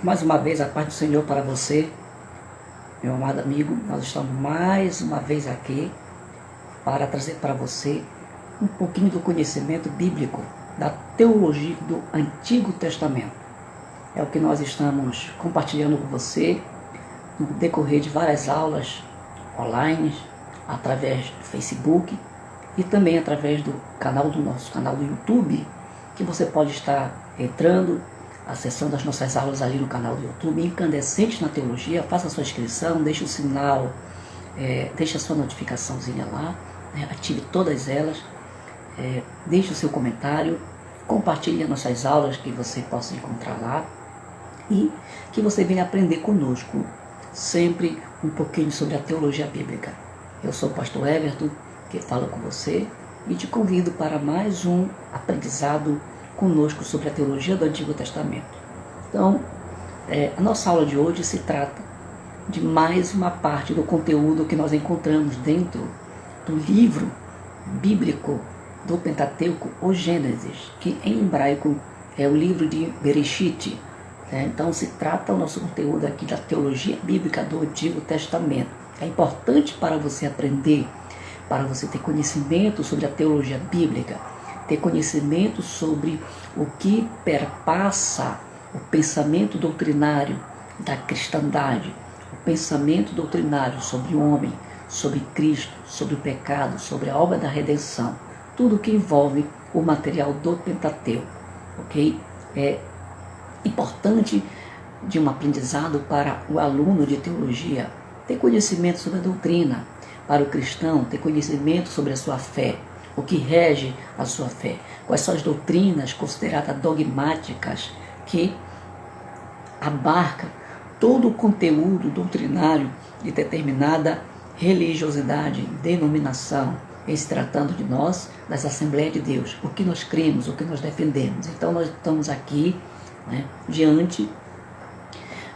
Mais uma vez, a paz do Senhor para você, meu amado amigo. Nós estamos mais uma vez aqui para trazer para você um pouquinho do conhecimento bíblico, da teologia do Antigo Testamento. É o que nós estamos compartilhando com você no decorrer de várias aulas online, através do Facebook e também através do nosso canal do YouTube, que você pode estar entrando, acessando as nossas aulas ali no canal do YouTube, Incandescentes na Teologia. Faça a sua inscrição, deixe o sinal, deixe a sua notificaçãozinha lá, ative todas elas, deixe o seu comentário, compartilhe as nossas aulas que você possa encontrar lá e que você venha aprender conosco sempre um pouquinho sobre a teologia bíblica. Eu sou o pastor Everton, que falo com você e te convido para mais um aprendizado conosco sobre a teologia do Antigo Testamento. Então, a nossa aula de hoje se trata de mais uma parte do conteúdo que nós encontramos dentro do livro bíblico do Pentateuco, o Gênesis, que em hebraico é o livro de Bereshit. Então, se trata o nosso conteúdo aqui da teologia bíblica do Antigo Testamento. É importante para você aprender, para você ter conhecimento sobre a teologia bíblica, ter conhecimento sobre o que perpassa o pensamento doutrinário da cristandade, o pensamento doutrinário sobre o homem, sobre Cristo, sobre o pecado, sobre a obra da redenção, tudo que envolve o material do Pentateuco, ok? É importante de um aprendizado para o aluno de teologia ter conhecimento sobre a doutrina, para o cristão ter conhecimento sobre a sua fé, o que rege a sua fé, quais são as doutrinas consideradas dogmáticas que abarca todo o conteúdo doutrinário de determinada religiosidade, denominação, em se tratando de nós, das Assembleias de Deus, o que nós cremos, o que nós defendemos. Então nós estamos aqui, diante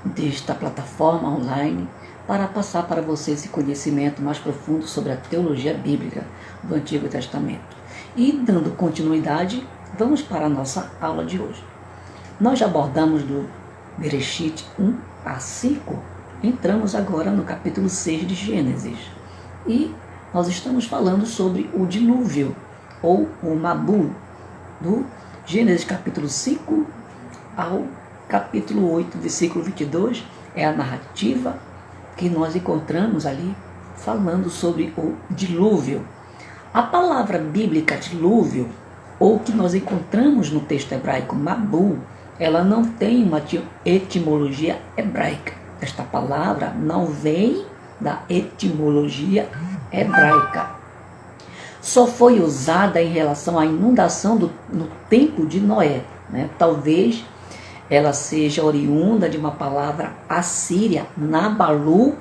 desta plataforma online para passar para você esse conhecimento mais profundo sobre a teologia bíblica do Antigo Testamento. E dando continuidade, vamos para a nossa aula de hoje. Nós já abordamos do Bereshit 1 a 5, entramos agora no capítulo 6 de Gênesis. E nós estamos falando sobre o dilúvio, ou o Mabu, do Gênesis capítulo 5 ao capítulo 8, versículo 22, é a narrativa que nós encontramos ali falando sobre o dilúvio. A palavra bíblica dilúvio, ou que nós encontramos no texto hebraico Mabu, ela não tem uma etimologia hebraica. Esta palavra não vem da etimologia hebraica. Só foi usada em relação à inundação no tempo de Noé. Talvez ela seja oriunda de uma palavra assíria, Nabalu,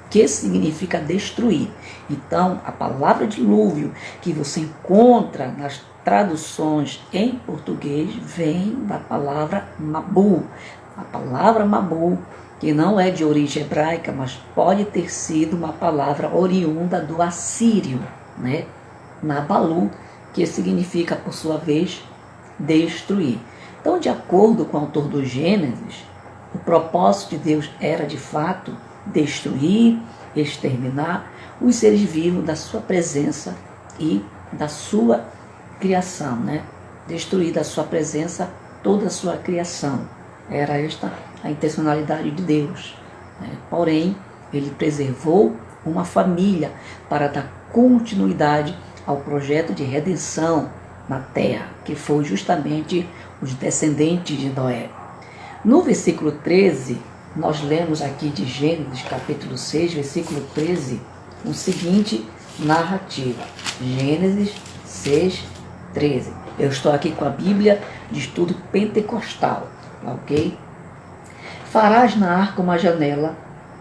que significa destruir. Então, a palavra dilúvio que você encontra nas traduções em português vem da palavra Mabu. A palavra Mabu, que não é de origem hebraica, mas pode ter sido uma palavra oriunda do assírio, Nabalu, que significa, por sua vez, destruir. Então, de acordo com o autor do Gênesis, o propósito de Deus era, de fato, destruir, exterminar os seres vivos da sua presença e da sua criação, Destruir da sua presença toda a sua criação. Era esta a intencionalidade de Deus. Porém, ele preservou uma família para dar continuidade ao projeto de redenção na terra, que foi justamente os descendentes de Noé. No versículo 13, nós lemos aqui de Gênesis capítulo 6, versículo 13, o seguinte narrativa. Gênesis 6, 13. Eu estou aqui com a Bíblia de Estudo Pentecostal, ok? Farás na arca uma janela,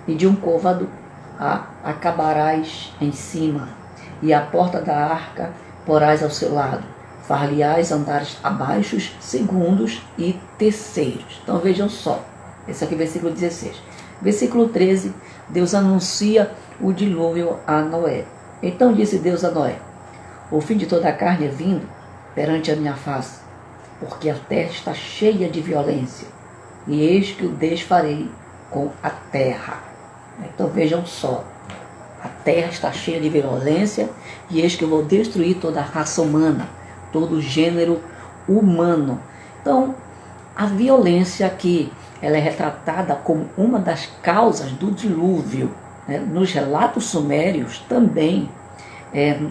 e de um côvado a acabarás em cima, e a porta da arca porás ao seu lado. Far-lhe-ás andares abaixo, segundos e terceiros. Então vejam só, esse aqui é o versículo 16. Versículo 13, Deus anuncia o dilúvio a Noé. Então disse Deus a Noé: o fim de toda a carne é vindo perante a minha face, porque a terra está cheia de violência. e eis que o desfarei com a terra. Então vejam só, a terra está cheia de violência, e eis que eu vou destruir toda a raça humana, todo o gênero humano. Então, a violência aqui, ela é retratada como uma das causas do dilúvio. Nos relatos sumérios também,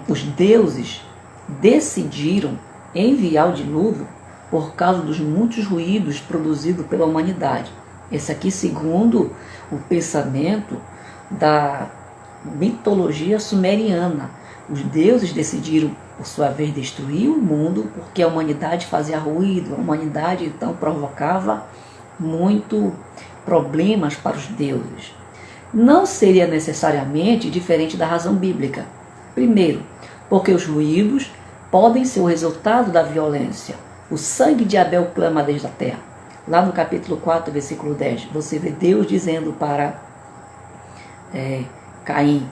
os deuses decidiram enviar o dilúvio por causa dos muitos ruídos produzidos pela humanidade. Esse aqui, segundo o pensamento da mitologia sumeriana. Os deuses decidiram, por sua vez, destruir o mundo porque a humanidade fazia ruído, a humanidade então provocava muito problemas para os deuses. Não seria necessariamente diferente da razão bíblica. Primeiro, porque os ruídos podem ser o resultado da violência. O sangue de Abel clama desde a terra. Lá no capítulo 4, versículo 10, você vê Deus dizendo para Caim,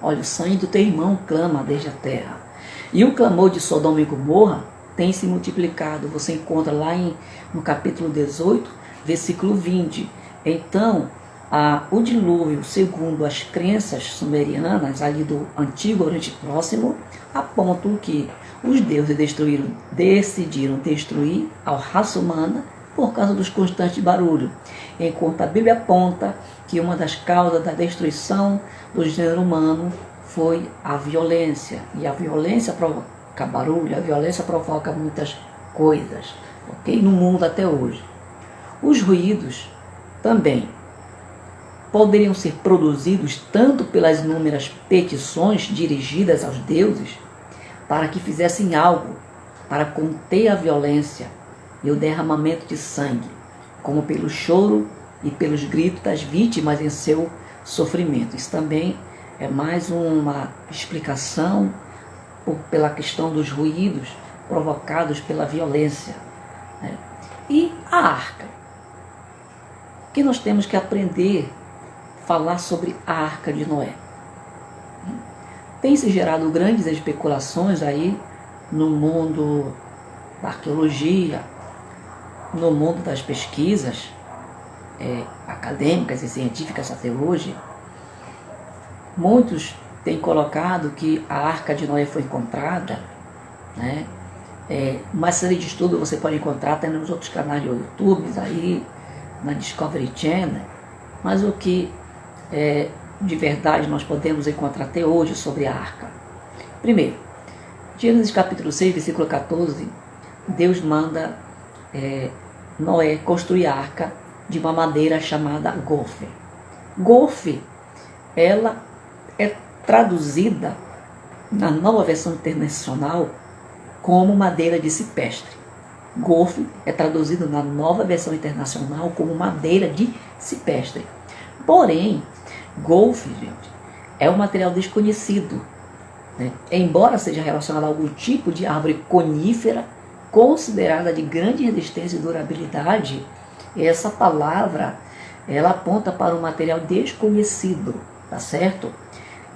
olha, o sangue do teu irmão clama desde a terra. E o clamor de Sodoma e Gomorra tem se multiplicado. Você encontra lá no capítulo 18, versículo 20. Então, o dilúvio, segundo as crenças sumerianas, ali do Antigo Oriente Próximo, apontam que os deuses decidiram destruir a raça humana por causa dos constantes barulhos, enquanto a Bíblia aponta que uma das causas da destruição do gênero humano foi a violência, e a violência provoca barulho, a violência provoca muitas coisas, no mundo até hoje. Os ruídos também poderiam ser produzidos tanto pelas inúmeras petições dirigidas aos deuses para que fizessem algo para conter a violência e o derramamento de sangue, como pelo choro e pelos gritos das vítimas em seu sofrimento. Isso também é mais uma explicação pela questão dos ruídos provocados pela violência. E a arca? O que nós temos que aprender a falar sobre a arca de Noé? Tem se gerado grandes especulações aí no mundo da arqueologia, no mundo das pesquisas acadêmicas e científicas até hoje. Muitos têm colocado que a arca de Noé foi encontrada, uma série de estudos você pode encontrar até nos outros canais de YouTube, aí, na Discovery Channel, mas o que de verdade nós podemos encontrar até hoje sobre a arca? Primeiro, Gênesis capítulo 6, versículo 14, Deus manda Noé construir a arca de uma madeira chamada gofe. Gofe, ela é traduzida na Nova Versão Internacional como madeira de cipestre. Gofe é traduzido na Nova Versão Internacional como madeira de cipestre. Porém, gofe, gente, é um material desconhecido. Embora seja relacionado a algum tipo de árvore conífera, considerada de grande resistência e durabilidade, essa palavra, ela aponta para um material desconhecido, tá certo?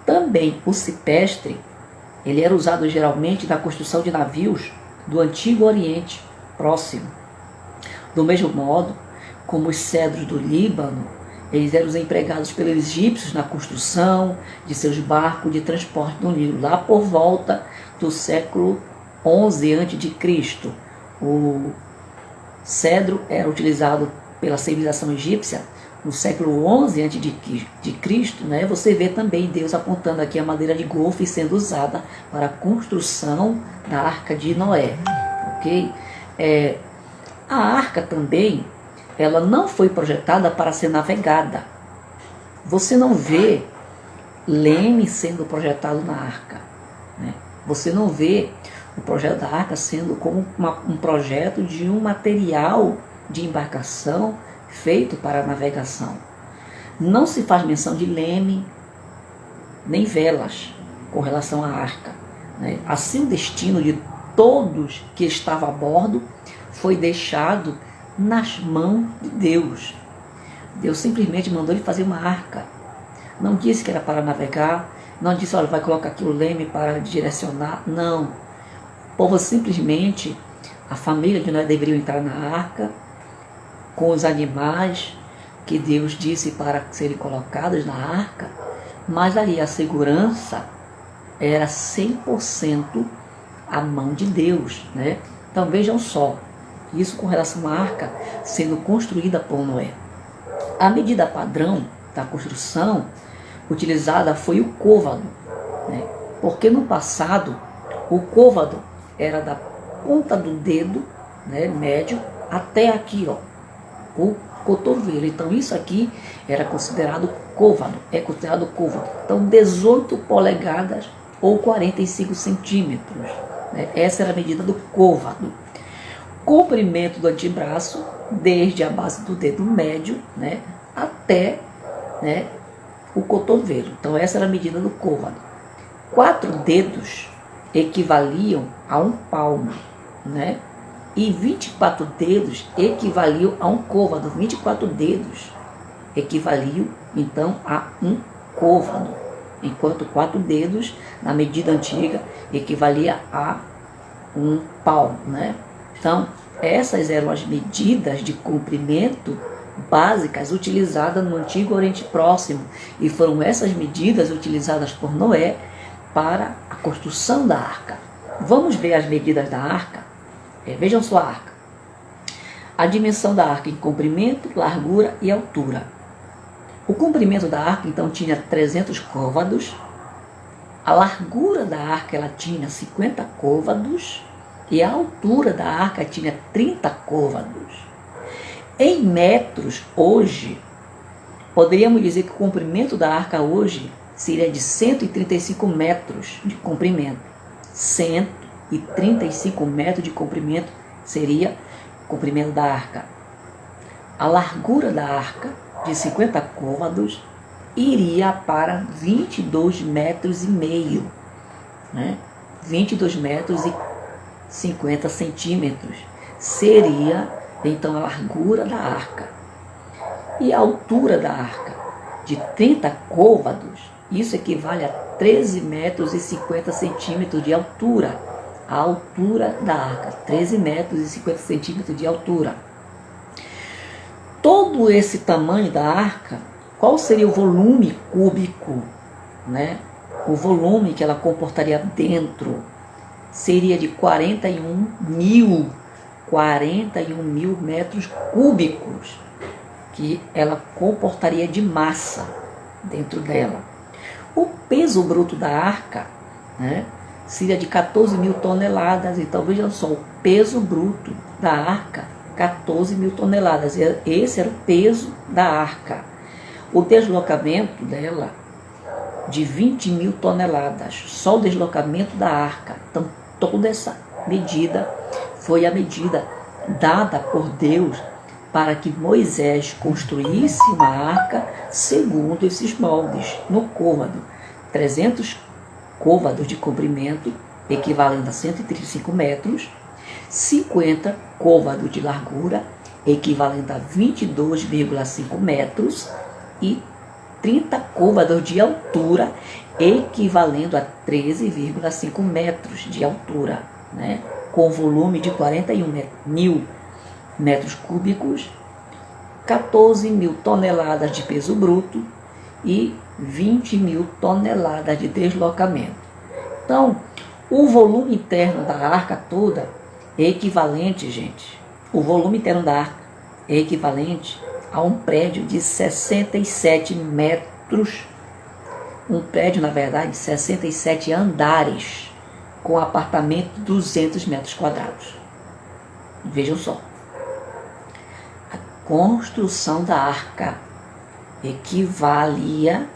Também o cipestre, ele era usado geralmente na construção de navios do Antigo Oriente Próximo. Do mesmo modo, como os cedros do Líbano, eles eram empregados pelos egípcios na construção de seus barcos de transporte no Nilo, lá por volta do século 11 a.C. O cedro era utilizado pela civilização egípcia no século 11 a.C., Você vê também Deus apontando aqui a madeira de gofe sendo usada para a construção da Arca de Noé. A arca também, ela não foi projetada para ser navegada. Você não vê leme sendo projetado na arca. Você não vê o projeto da arca sendo como um projeto de um material de embarcação feito para a navegação. Não se faz menção de leme nem velas com relação à arca. Assim, o destino de todos que estavam a bordo foi deixado nas mãos de Deus. Deus simplesmente mandou ele fazer uma arca. Não disse que era para navegar, não disse, olha, vai colocar aqui o leme para direcionar. Não. O povo simplesmente, a família de Noé deveria entrar na arca, com os animais que Deus disse para serem colocados na arca, mas ali a segurança era 100% a mão de Deus, né? Então vejam só, isso com relação à arca sendo construída por Noé. A medida padrão da construção utilizada foi o côvado, né? Porque no passado o côvado era da ponta do dedo, né, médio até aqui, ó, o cotovelo. Então isso aqui era considerado côvado, é considerado côvado. Então 18 polegadas ou 45 centímetros, né? Essa era a medida do côvado. Comprimento do antebraço desde a base do dedo médio, né, até, né, o cotovelo. Então essa era a medida do côvado. 4 dedos equivaliam a um palmo, né? E 24 dedos equivaliam a um côvado. 24 dedos equivaliam, então, a um côvado. Enquanto 4 dedos, na medida antiga, equivalia a um palmo, né? Então, essas eram as medidas de comprimento básicas utilizadas no Antigo Oriente Próximo. E foram essas medidas utilizadas por Noé para a construção da arca. Vamos ver as medidas da arca? Vejam só a arca. A dimensão da arca em comprimento, largura e altura. O comprimento da arca, então, tinha 300 côvados. A largura da arca ela tinha 50 côvados. E a altura da arca tinha 30 côvados. Em metros, hoje, poderíamos dizer que o comprimento da arca hoje seria de 135 metros de comprimento. 135 metros de comprimento seria o comprimento da arca. A largura da arca, de 50 côvados, iria para 22 metros e meio, né? 22 metros e 50 centímetros seria então a largura da arca. E a altura da arca, de 30 côvados, isso equivale a 13 metros e 50 centímetros de altura. A altura da arca, 13 metros e 50 centímetros de altura. Todo esse tamanho da arca, qual seria o volume cúbico, né? O volume que ela comportaria dentro seria de 41 mil metros cúbicos que ela comportaria de massa dentro dela. O peso bruto da arca, né, seria de 14 mil toneladas. Então vejam só, o peso bruto da arca, 14 mil toneladas. Esse era o peso da arca. O deslocamento dela, de 20 mil toneladas. Só o deslocamento da arca. Então toda essa medida foi a medida dada por Deus para que Moisés construísse uma arca segundo esses moldes, no côvado. 300 côvados de comprimento, equivalendo a 135 metros, 50 côvados de largura, equivalendo a 22,5 metros, e 30 côvados de altura, equivalendo a 13,5 metros de altura, né? Com volume de 41 mil metros cúbicos, 14 mil toneladas de peso bruto e 20 mil toneladas de deslocamento. Então, o volume interno da arca toda é equivalente, gente, o volume interno da arca é equivalente a um prédio de 67 metros, um prédio, na verdade, de 67 andares, com apartamento de 200 metros quadrados. Vejam só. A construção da arca equivalia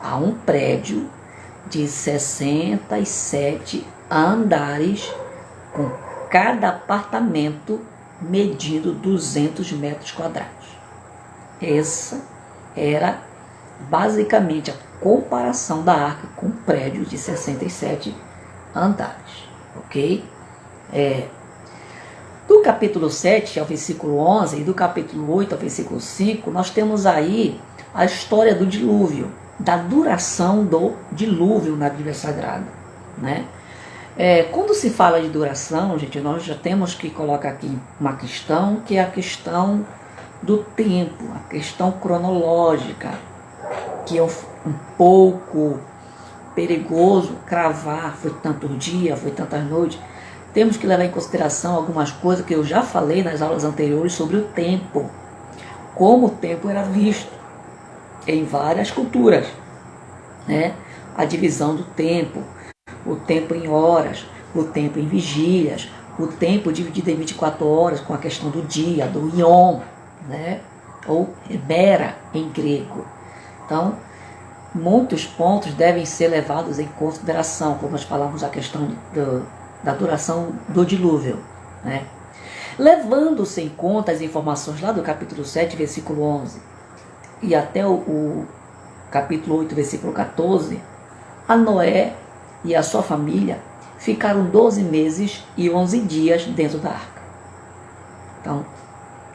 a um prédio de 67 andares, com cada apartamento medindo 200 metros quadrados. Essa era basicamente a comparação da arca com um prédio de 67 andares, ok? Do capítulo 7 ao versículo 11 e do capítulo 8 ao versículo 5, nós temos aí a história do dilúvio, da duração do dilúvio na Bíblia Sagrada, né? Quando se fala de duração, gente, nós já temos que colocar aqui uma questão, que é a questão do tempo, a questão cronológica, que é um pouco perigoso cravar, foi tantos dias, foi tantas noites. Temos que levar em consideração algumas coisas que eu já falei nas aulas anteriores sobre o tempo, como o tempo era visto em várias culturas, né? A divisão do tempo, o tempo em horas, o tempo em vigílias, o tempo dividido em 24 horas com a questão do dia, do ion, né? Ou mera em grego. Então, muitos pontos devem ser levados em consideração, como nós falamos a questão da duração do dilúvio, né? Levando-se em conta as informações lá do capítulo 7, versículo 11, e até o capítulo 8, versículo 14, a Noé e a sua família ficaram 12 meses e 11 dias dentro da arca. Então,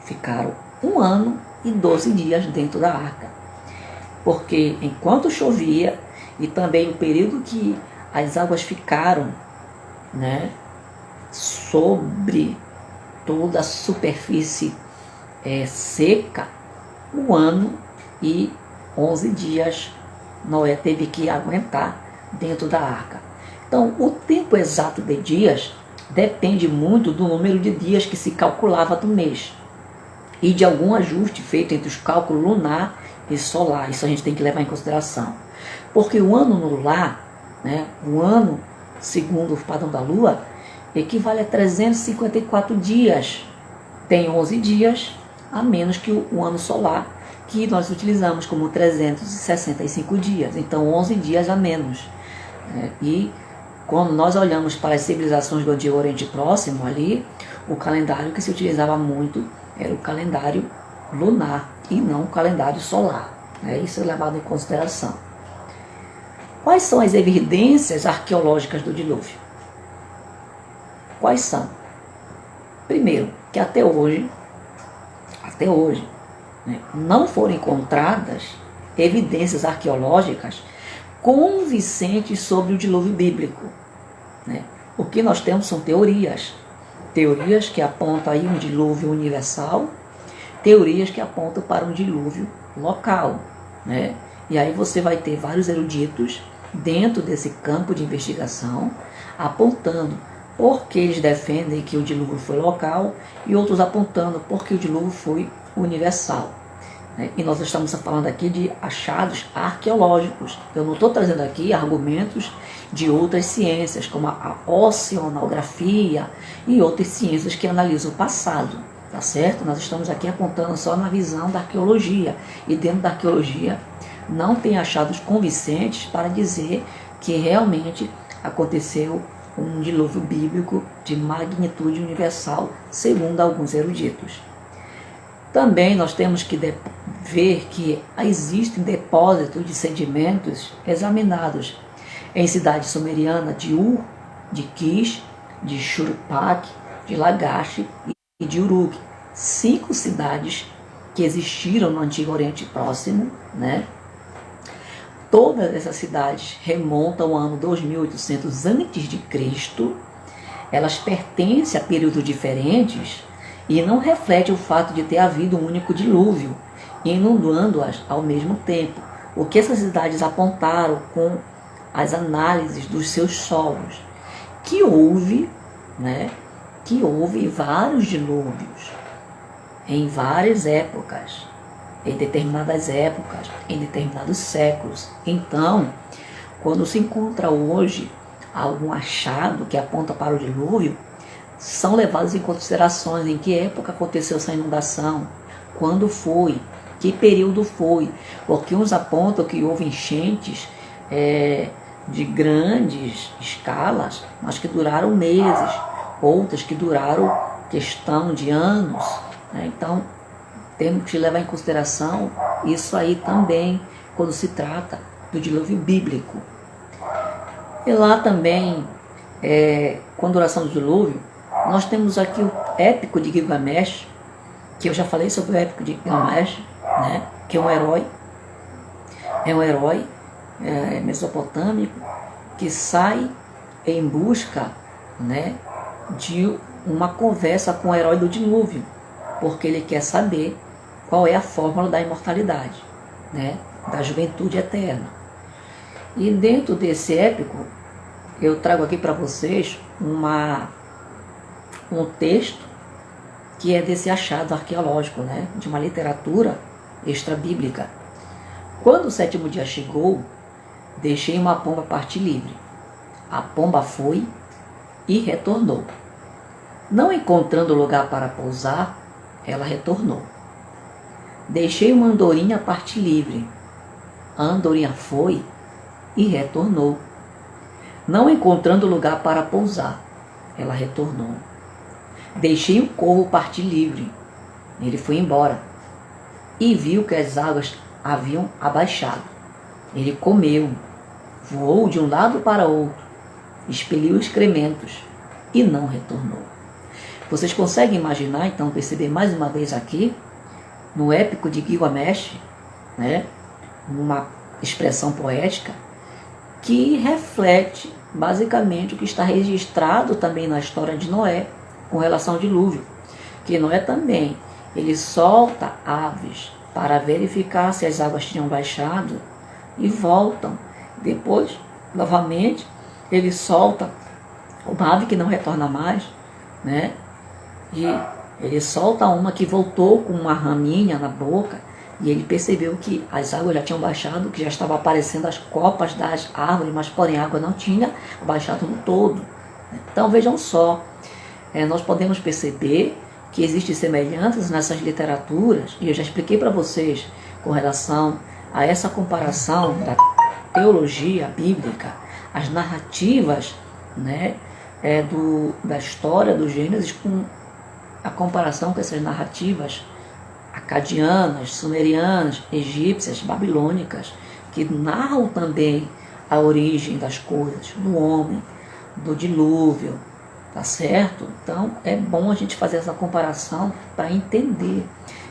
ficaram 1 ano e 12 dias dentro da arca. Porque enquanto chovia, e também o período que as águas ficaram, né, sobre toda a superfície seca, 1 ano e 11 dias Noé teve que aguentar dentro da arca. Então, o tempo exato de dias depende muito do número de dias que se calculava do mês e de algum ajuste feito entre os cálculos lunar e solar. Isso a gente tem que levar em consideração. Porque o ano lunar, né, o ano segundo o padrão da Lua, equivale a 354 dias. Tem 11 dias a menos que o ano solar, que nós utilizamos como 365 dias. Então, 11 dias a menos. E quando nós olhamos para as civilizações do Antigo Oriente Próximo ali, o calendário que se utilizava muito era o calendário lunar e não o calendário solar. Isso é levado em consideração. Quais são as evidências arqueológicas do dilúvio? Quais são? Primeiro, que até hoje, não foram encontradas evidências arqueológicas convincentes sobre o dilúvio bíblico. O que nós temos são teorias que apontam aí um dilúvio universal, teorias que apontam para um dilúvio local. E aí você vai ter vários eruditos dentro desse campo de investigação apontando porque eles defendem que o dilúvio foi local e outros apontando porque o dilúvio foi universal. E nós estamos falando aqui de achados arqueológicos. Eu não estou trazendo aqui argumentos de outras ciências, como a oceanografia e outras ciências que analisam o passado. Tá certo? Nós estamos aqui apontando só na visão da arqueologia. E dentro da arqueologia não tem achados convincentes para dizer que realmente aconteceu um dilúvio bíblico de magnitude universal, segundo alguns eruditos. Também nós temos que ver que existem depósitos de sedimentos examinados em cidades sumerianas de Ur, de Kish, de Shuruppak, de Lagash e de Uruk. 5 cidades que existiram no Antigo Oriente Próximo, Todas essas cidades remontam ao ano 2800 a.C. Elas pertencem a períodos diferentes e não refletem o fato de ter havido um único dilúvio, inundando-as ao mesmo tempo. O que essas cidades apontaram com as análises dos seus solos? Que houve vários dilúvios em várias épocas, em determinadas épocas, em determinados séculos. Então, quando se encontra hoje algum achado que aponta para o dilúvio, são levados em considerações em que época aconteceu essa inundação, quando foi, que período foi, porque uns apontam que houve enchentes de grandes escalas, mas que duraram meses, outras que duraram questão de anos. Então, temos que levar em consideração isso aí também, quando se trata do dilúvio bíblico. E lá também, com a duração do dilúvio, nós temos aqui o épico de Gilgamesh, que eu já falei sobre o épico de Gilgamesh, que é um herói mesopotâmico, que sai em busca, né, de uma conversa com o herói do dilúvio, porque ele quer saber qual é a fórmula da imortalidade, né, da juventude eterna. E dentro desse épico, eu trago aqui para vocês um texto que é desse achado arqueológico, né, de uma literatura extra-bíblica. Quando o 7º dia chegou, deixei uma pomba partir livre. A pomba foi e retornou. Não encontrando lugar para pousar, ela retornou. Deixei uma andorinha partir livre. A andorinha foi e retornou. Não encontrando lugar para pousar, ela retornou. Deixei um corvo partir livre. Ele foi embora e viu que as águas haviam abaixado. Ele comeu, voou de um lado para outro, expeliu excrementos e não retornou. Vocês conseguem imaginar, então, perceber mais uma vez aqui, no épico de Gilgamesh, né, uma expressão poética que reflete basicamente o que está registrado também na história de Noé com relação ao dilúvio, que Noé também, ele solta aves para verificar se as águas tinham baixado e voltam. Depois, novamente, ele solta uma ave que não retorna mais, né? E ele solta uma que voltou com uma raminha na boca e ele percebeu que as águas já tinham baixado, que já estavam aparecendo as copas das árvores, mas porém a água não tinha baixado no todo. Então vejam só, nós podemos perceber que existem semelhanças nessas literaturas, e eu já expliquei para vocês com relação a essa comparação da teologia bíblica, as narrativas, né, da história do Gênesis com a comparação com essas narrativas acadianas, sumerianas, egípcias, babilônicas, que narram também a origem das coisas, do homem, do dilúvio, tá certo? Então é bom a gente fazer essa comparação para entender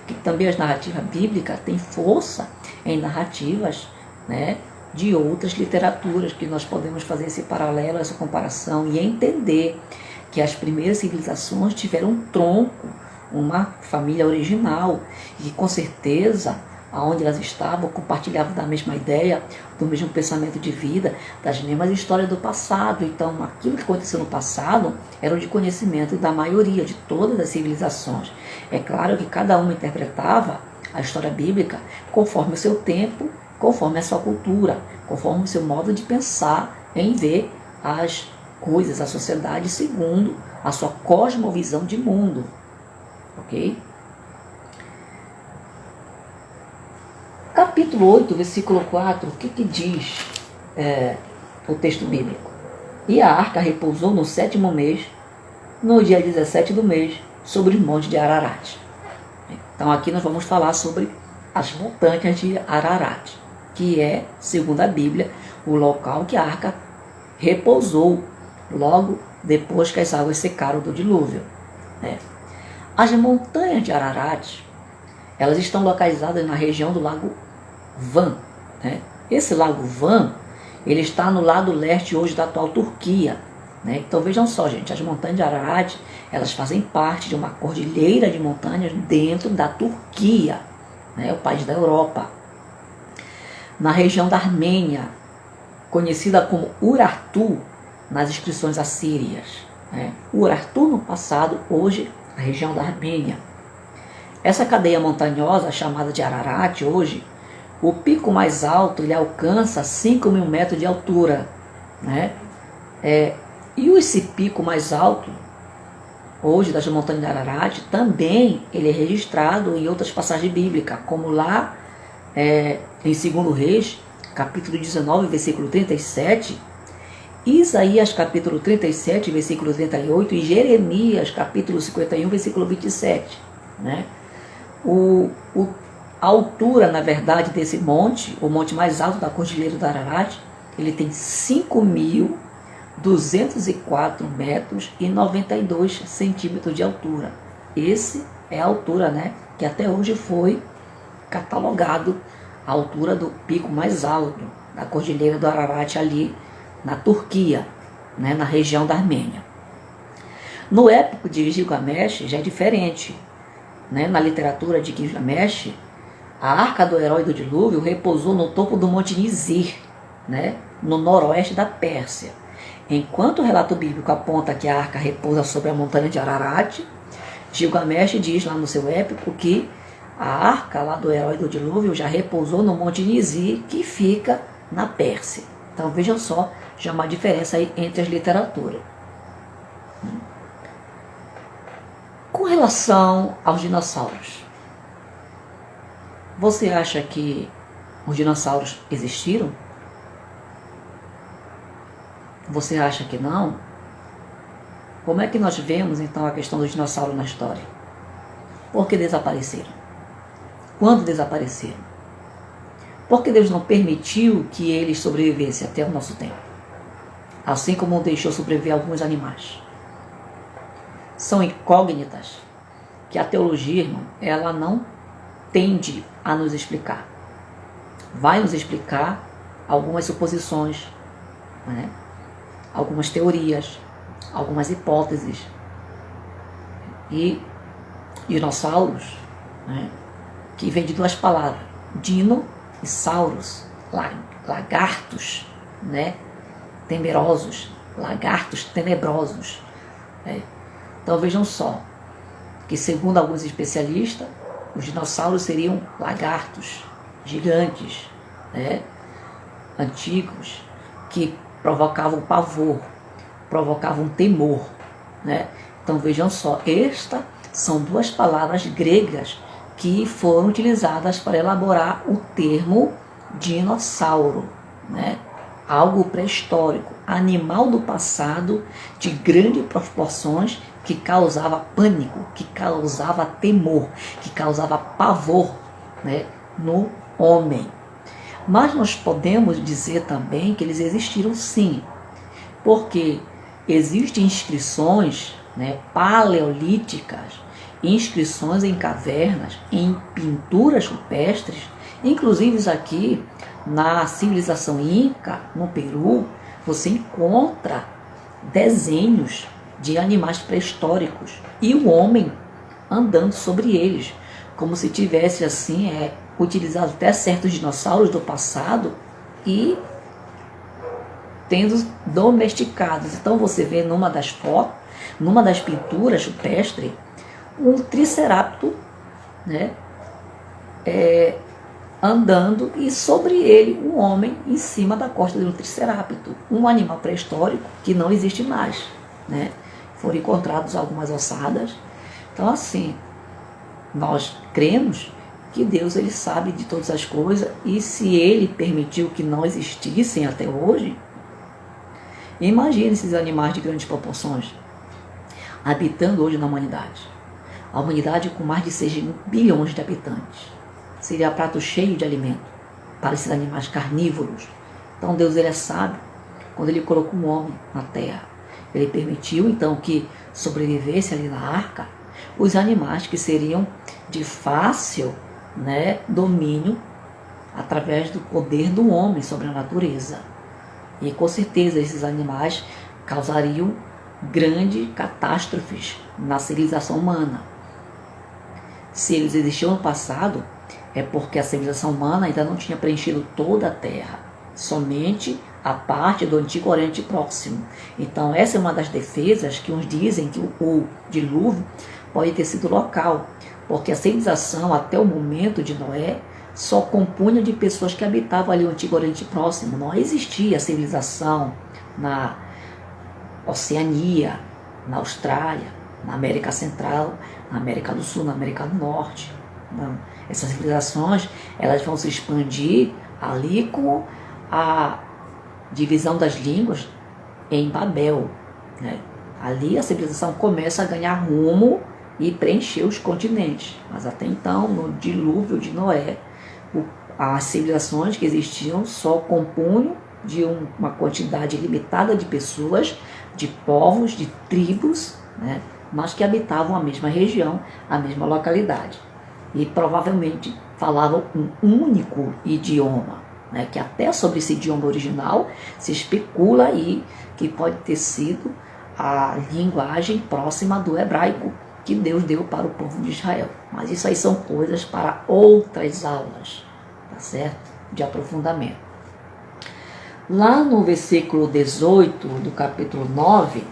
que também as narrativas bíblicas têm força em narrativas, né, de outras literaturas, que nós podemos fazer esse paralelo, essa comparação e entender que as primeiras civilizações tiveram um tronco, uma família original, e com certeza, aonde elas estavam, compartilhavam da mesma ideia, do mesmo pensamento de vida, das mesmas histórias do passado. Então, aquilo que aconteceu no passado era de conhecimento da maioria, de todas as civilizações. É claro que cada uma interpretava a história bíblica conforme o seu tempo, conforme a sua cultura, conforme o seu modo de pensar em ver as coisas, a sociedade, segundo a sua cosmovisão de mundo. Ok? Capítulo 8, versículo 4, o que diz o texto bíblico? E a arca repousou no 7º mês, no dia 17 do mês, sobre os montes de Ararat. Então aqui nós vamos falar sobre as montanhas de Ararat, que é, segundo a Bíblia, o local que a arca repousou logo depois que as águas secaram do dilúvio. As montanhas de Ararat, elas estão localizadas na região do lago Van. Esse lago Van, ele está no lado leste hoje da atual Turquia. Então vejam só, gente, as montanhas de Ararat, elas fazem parte de uma cordilheira de montanhas dentro da Turquia, o país da Europa. Na região da Armênia, conhecida como Urartu, nas inscrições assírias. Urartu no passado, hoje a região da Armênia. Essa cadeia montanhosa, chamada de Ararat hoje, o pico mais alto ele alcança 5.000 metros de altura. E esse pico mais alto, hoje das montanhas de Ararat, também ele é registrado em outras passagens bíblicas, como lá em 2 Reis, capítulo 19, versículo 37, Isaías capítulo 37, versículo 38 e Jeremias capítulo 51, versículo 27. A altura, na verdade, desse monte, o monte mais alto da Cordilheira do Ararat, ele tem 5.204 metros e 92 centímetros de altura. Esse é a altura, que até hoje foi catalogado a altura do pico mais alto da Cordilheira do Ararat ali na Turquia. né, na região da Armênia. No épico de Gilgamesh já é diferente, né? Na literatura de Gilgamesh, a arca do herói do dilúvio repousou no topo do Monte Nizir, né, no noroeste da Pérsia. Enquanto o relato bíblico aponta que a arca repousa sobre a montanha de Ararat, Gilgamesh diz lá no seu épico que a arca lá do herói do dilúvio já repousou no Monte Nizir, que fica na Pérsia. Então vejam só, já uma diferença aí entre as literaturas. Com relação aos dinossauros, você acha que os dinossauros existiram? Você acha que não? Como é que nós vemos então a questão dos dinossauros na história? Por que desapareceram? Quando desapareceram? Por que Deus não permitiu que eles sobrevivessem até o nosso tempo? Assim como deixou sobreviver alguns animais. São incógnitas que a teologia, irmão, ela não tende a nos explicar. Vai nos explicar algumas suposições, né? Algumas teorias, algumas hipóteses. E dinossauros, né, que vem de duas palavras, dino e sauros, lagartos, né, temerosos, lagartos tenebrosos. Né? Então vejam só, que segundo alguns especialistas, os dinossauros seriam lagartos gigantes, né, antigos, que provocavam pavor, provocavam temor. Né? Então vejam só, estas são duas palavras gregas que foram utilizadas para elaborar o termo dinossauro, né? Algo pré-histórico, animal do passado de grandes proporções que causava pânico, que causava temor, que causava pavor, né, no homem. Mas nós podemos dizer também que eles existiram sim, porque existem inscrições, né, paleolíticas, inscrições em cavernas, em pinturas rupestres, inclusive aqui na civilização Inca, no Peru, você encontra desenhos de animais pré-históricos e o homem andando sobre eles, como se tivesse assim utilizado até certos dinossauros do passado e tendo domesticados. Então você vê numa das fotos, numa das pinturas rupestres, um triceráptor, né, andando e sobre ele um homem em cima da costa de um triceráptor, um animal pré-histórico que não existe mais, né? Foram encontrados algumas ossadas. Então assim, nós cremos que Deus ele sabe de todas as coisas e se ele permitiu que não existissem até hoje, imagine esses animais de grandes proporções habitando hoje na humanidade. A humanidade com mais de 6 bilhões de habitantes. Seria prato cheio de alimento para esses animais carnívoros. Então Deus ele é sábio quando ele colocou um homem na terra. Ele permitiu então que sobrevivesse ali na arca os animais que seriam de fácil, né, domínio através do poder do homem sobre a natureza. E com certeza esses animais causariam grandes catástrofes na civilização humana. Se eles existiam no passado, é porque a civilização humana ainda não tinha preenchido toda a Terra, somente a parte do Antigo Oriente Próximo. Então essa é uma das defesas que uns dizem que o dilúvio pode ter sido local, porque a civilização até o momento de Noé só compunha de pessoas que habitavam ali o Antigo Oriente Próximo. Não existia civilização na Oceania, na Austrália, na América Central, na América do Sul, na América do Norte. Não. Essas civilizações elas vão se expandir ali com a divisão das línguas em Babel. Né? Ali a civilização começa a ganhar rumo e preencher os continentes. Mas até então, no dilúvio de Noé, as civilizações que existiam só compunham de uma quantidade limitada de pessoas, de povos, de tribos, né? Mas que habitavam a mesma região, a mesma localidade. E provavelmente falavam um único idioma. né, que até sobre esse idioma original se especula aí que pode ter sido a linguagem próxima do hebraico que Deus deu para o povo de Israel. Mas isso aí são coisas para outras aulas, tá certo? De aprofundamento. Lá no versículo 18 do capítulo 9,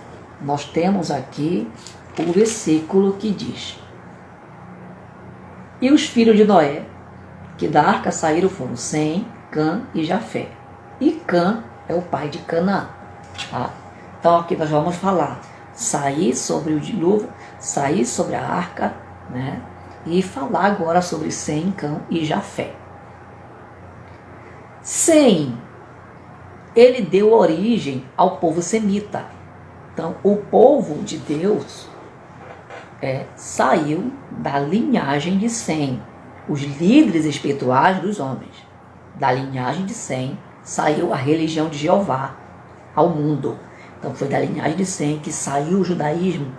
nós temos aqui o versículo que diz: E os filhos de Noé, que da arca saíram, foram Sem, Cã e Jafé. E Cã é o pai de Canaã. Tá? Então aqui nós vamos falar, sair sobre o dilúvio, sair sobre a arca, né? E falar agora sobre Sem, Cã e Jafé. Sem, ele deu origem ao povo semita. Então, o povo de Deus saiu da linhagem de Sem. Os líderes espirituais dos homens. Da linhagem de Sem saiu a religião de Jeová ao mundo. Então, foi da linhagem de Sem que saiu o judaísmo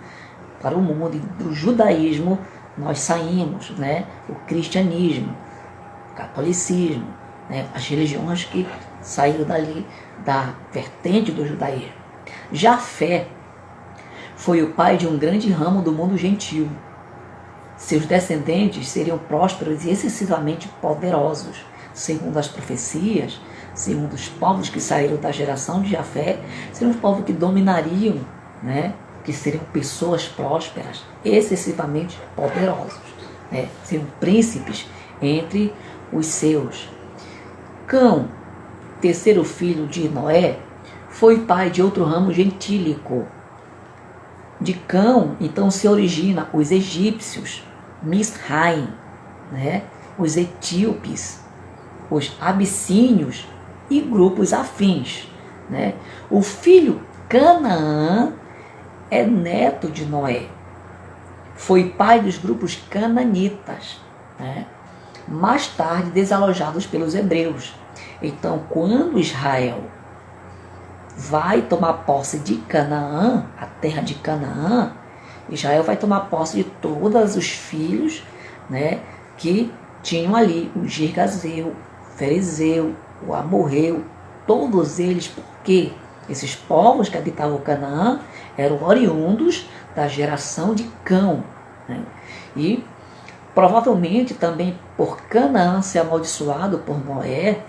para o mundo. E do judaísmo nós saímos, né? O cristianismo, o catolicismo, né? As religiões que saíram dali da vertente do judaísmo. Jafé foi o pai de um grande ramo do mundo gentil. Seus descendentes seriam prósperos e excessivamente poderosos. Segundo as profecias, segundo os povos que saíram da geração de Jafé, seriam os povos que dominariam, né? Que seriam pessoas prósperas, excessivamente poderosos, né? Seriam príncipes entre os seus. Cão, terceiro filho de Noé, foi pai de outro ramo gentílico. De Cão, então, se origina os egípcios, Misraim, né? Os etíopes, os abissínios e grupos afins, né? O filho Canaã é neto de Noé. Foi pai dos grupos cananitas, né? Mais tarde desalojados pelos hebreus. Então, quando Israel vai tomar posse de Canaã, a terra de Canaã, Israel vai tomar posse de todos os filhos, né, que tinham ali o Girgazeu, o Ferezeu, o Amorreu, todos eles, porque esses povos que habitavam Canaã eram oriundos da geração de Cão, né? E provavelmente também por Canaã ser amaldiçoado por Noé,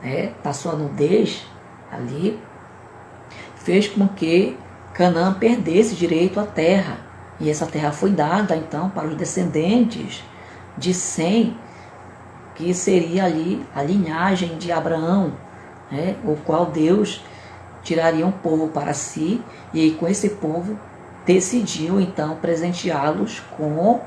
né, na sua nudez ali, fez com que Canaã perdesse direito à terra. E essa terra foi dada, então, para os descendentes de Sem, que seria ali a linhagem de Abraão, né, o qual Deus tiraria um povo para si, e aí, com esse povo decidiu, então, presenteá-los com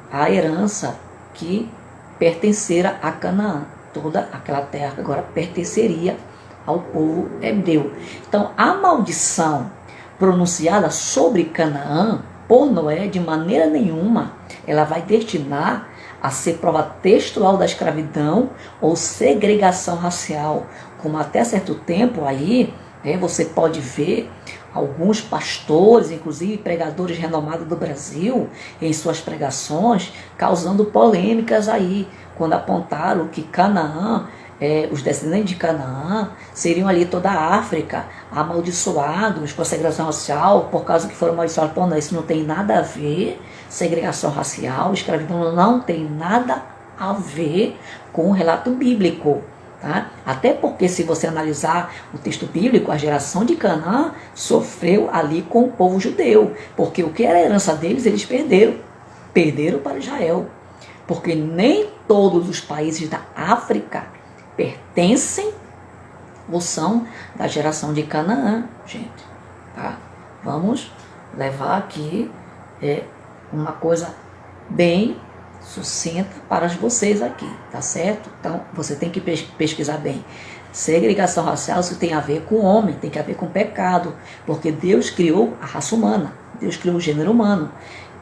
a herança que pertencera a Canaã. Toda aquela terra agora pertenceria ao povo hebreu. Então, a maldição pronunciada sobre Canaã por Noé, de maneira nenhuma, ela vai destinar a ser prova textual da escravidão ou segregação racial, como até certo tempo aí, né, você pode ver alguns pastores, inclusive pregadores renomados do Brasil, em suas pregações, causando polêmicas aí, quando apontaram que Canaã, os descendentes de Canaã, seriam ali toda a África, amaldiçoados com a segregação racial, por causa que foram amaldiçoados por nós. Isso não tem nada a ver, segregação racial, escravidão não tem nada a ver com o relato bíblico. Tá? Até porque, se você analisar o texto bíblico, a geração de Canaã sofreu ali com o povo judeu, porque o que era a herança deles, eles perderam para Israel, porque nem todos os países da África pertencem ou são da geração de Canaã, gente. Tá? Vamos levar aqui uma coisa bem sucinta para vocês aqui, tá certo? Então, você tem que pesquisar bem. Segregação racial, isso tem a ver com o homem, tem a ver com pecado, porque Deus criou a raça humana, Deus criou o gênero humano.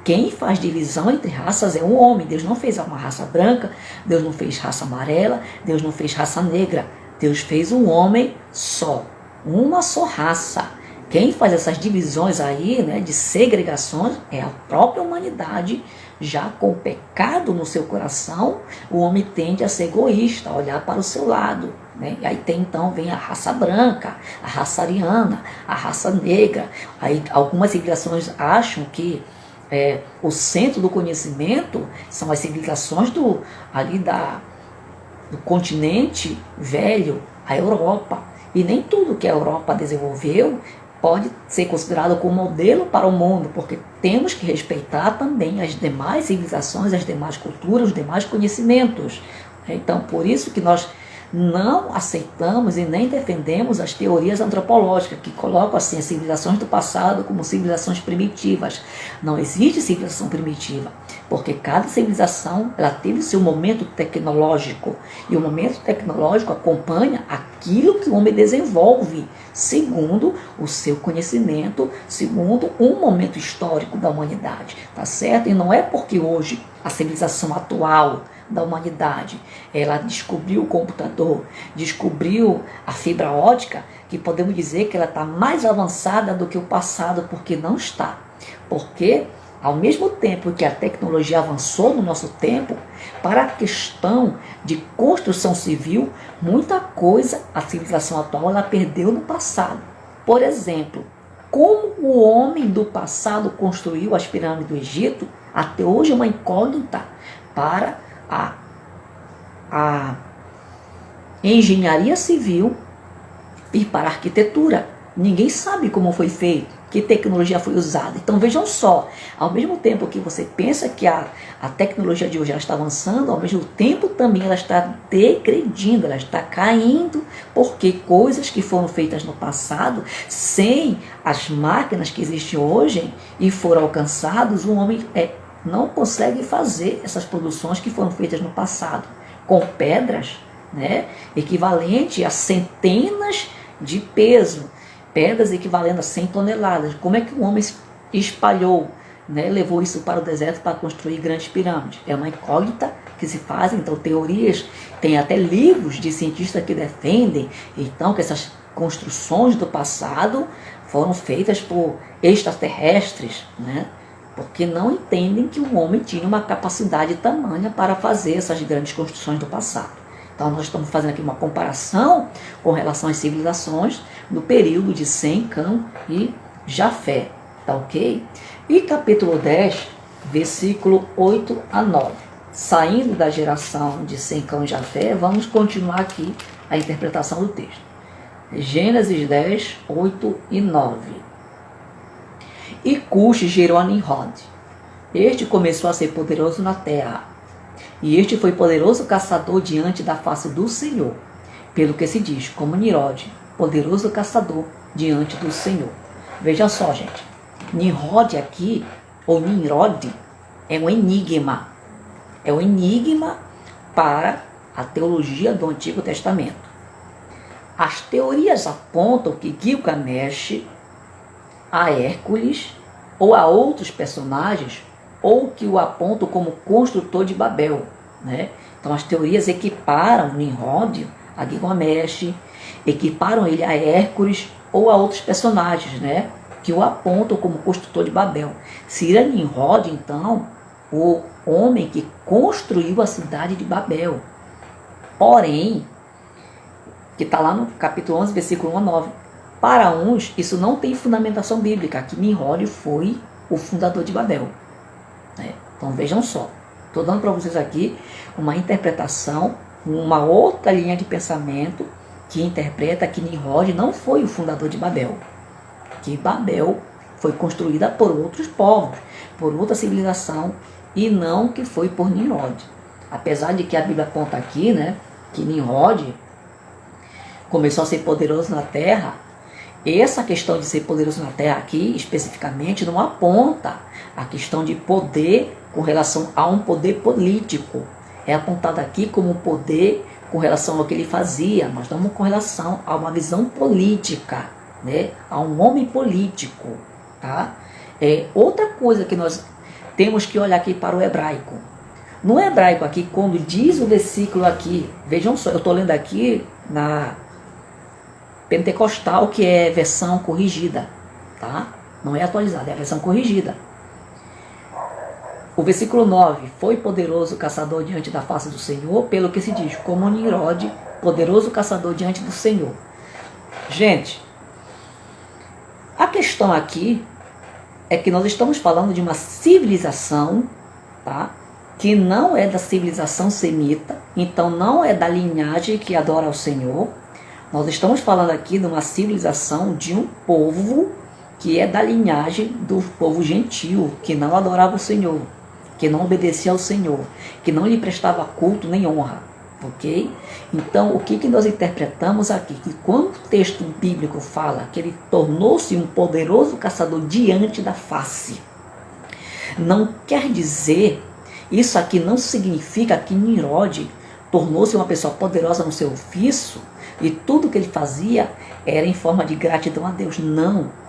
Quem faz divisão entre raças é o homem. Deus não fez uma raça branca, Deus não fez raça amarela, Deus não fez raça negra. Deus fez um homem só, uma só raça. Quem faz essas divisões aí, né, de segregações, é a própria humanidade. Já com o pecado no seu coração, o homem tende a ser egoísta, a olhar para o seu lado, né? E aí então vem a raça branca, a raça ariana, a raça negra. Aí algumas civilizações acham que o centro do conhecimento são as civilizações do continente velho, a Europa. E nem tudo que a Europa desenvolveu pode ser considerado como modelo para o mundo, porque temos que respeitar também as demais civilizações, as demais culturas, os demais conhecimentos. Então, por isso que nós não aceitamos e nem defendemos as teorias antropológicas, que colocam assim as civilizações do passado como civilizações primitivas. Não existe civilização primitiva, porque cada civilização ela teve o seu momento tecnológico, e o momento tecnológico acompanha aquilo que o homem desenvolve, segundo o seu conhecimento, segundo um momento histórico da humanidade, tá certo? E não é porque hoje a civilização atual da humanidade, ela descobriu o computador, descobriu a fibra ótica, que podemos dizer que ela está mais avançada do que o passado, porque não está. Porque, ao mesmo tempo que a tecnologia avançou no nosso tempo, para a questão de construção civil, muita coisa a civilização atual ela perdeu no passado. Por exemplo, como o homem do passado construiu as pirâmides do Egito, até hoje é uma incógnita para a engenharia civil e para a arquitetura. Ninguém sabe como foi feito, que tecnologia foi usada. Então vejam só, ao mesmo tempo que você pensa que a tecnologia de hoje ela está avançando, ao mesmo tempo também ela está degredindo, ela está caindo, porque coisas que foram feitas no passado, sem as máquinas que existem hoje e foram alcançados, o homem não consegue fazer essas produções que foram feitas no passado, com pedras, né, equivalente a centenas de peso, pedras equivalentes a 100 toneladas. Como é que o homem espalhou, né, levou isso para o deserto para construir grandes pirâmides? É uma incógnita que se faz. Então teorias, tem até livros de cientistas que defendem então que essas construções do passado foram feitas por extraterrestres, né? Porque não entendem que o homem tinha uma capacidade tamanha para fazer essas grandes construções do passado. Então nós estamos fazendo aqui uma comparação com relação às civilizações do período de Sem, Cã e Jafé, tá ok? E capítulo 10, versículo 8 a 9. Saindo da geração de Sem, Cã e Jafé, vamos continuar aqui a interpretação do texto. Gênesis 10, 8 e 9. E Cush gerou a Nimrod. Este começou a ser poderoso na terra. E este foi poderoso caçador diante da face do Senhor. Pelo que se diz, como Nimrod, poderoso caçador diante do Senhor. Veja só, gente. Nimrod aqui, ou Nimrod, é um enigma. É um enigma para a teologia do Antigo Testamento. As teorias apontam que Gilgamesh, a Hércules ou a outros personagens, ou que o apontam como construtor de Babel, né? Então as teorias equiparam Nimrod a Gilgamesh, equiparam ele a Hércules ou a outros personagens, né, que o apontam como construtor de Babel. Seria Nimrod, então, o homem que construiu a cidade de Babel. Porém, que está lá no capítulo 11, versículo 1 a 9, para uns, isso não tem fundamentação bíblica, que Nimrod foi o fundador de Babel. Então vejam só, estou dando para vocês aqui uma interpretação, uma outra linha de pensamento que interpreta que Nimrod não foi o fundador de Babel, que Babel foi construída por outros povos, por outra civilização, e não que foi por Nimrod. Apesar de que a Bíblia aponta aqui, né, que Nimrod começou a ser poderoso na terra, essa questão de ser poderoso na terra aqui, especificamente, não aponta a questão de poder com relação a um poder político. É apontado aqui como poder com relação ao que ele fazia, mas não com relação a uma visão política, né? A um homem político. Tá? Outra coisa que nós temos que olhar aqui para o hebraico. No hebraico aqui, quando diz o versículo aqui, vejam só, eu estou lendo aqui na Pentecostal, que é versão corrigida. tá? Não é atualizada, é a versão corrigida. O versículo 9, foi poderoso caçador diante da face do Senhor, pelo que se diz, como Nimrod, poderoso caçador diante do Senhor. Gente, a questão aqui é que nós estamos falando de uma civilização, tá? Que não é da civilização semita, então não é da linhagem que adora ao Senhor. Nós estamos falando aqui de uma civilização de um povo que é da linhagem do povo gentil, que não adorava o Senhor, que não obedecia ao Senhor, que não lhe prestava culto nem honra, ok? Então, o que nós interpretamos aqui? Que quando o texto bíblico fala que ele tornou-se um poderoso caçador diante da face, não quer dizer, isso aqui não significa que Nimrod tornou-se uma pessoa poderosa no seu ofício e tudo que ele fazia era em forma de gratidão a Deus. Não.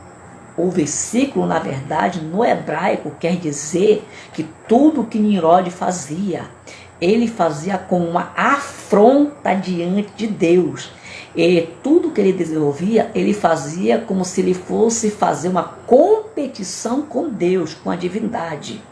O versículo, na verdade, no hebraico, quer dizer que tudo que Nimrod fazia, ele fazia com uma afronta diante de Deus. E tudo que ele desenvolvia, ele fazia como se ele fosse fazer uma competição com Deus, com a divindade.